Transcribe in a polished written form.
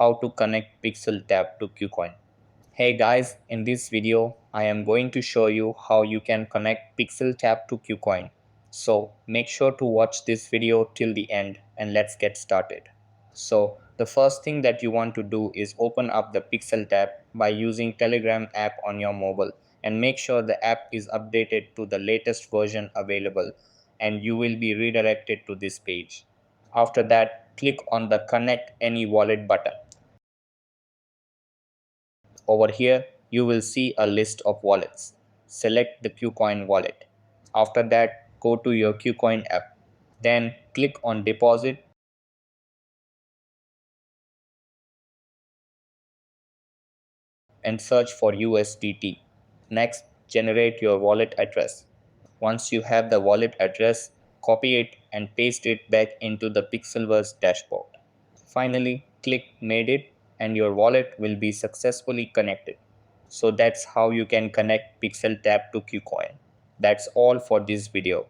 how to connect Pixel tab to KuCoin. Hey guys, in this video, I am going to show you how you can connect Pixel tab to KuCoin. So make sure to watch this video till the end and let's get started. So the first thing that you want to do is open up the Pixel tab by using Telegram app on your mobile and make sure the app is updated to the latest version available and you will be redirected to this page. After that, click on the Connect Any Wallet button. Over here, you will see a list of wallets. Select the KuCoin wallet. After that, go to your KuCoin app. Then click on Deposit and search for USDT. Next, generate your wallet address. Once you have the wallet address, copy it and paste it back into the Pixelverse dashboard. Finally, click Made It and your wallet will be successfully connected. So that's how you can connect Pixel Tab to KuCoin. That's all for this video.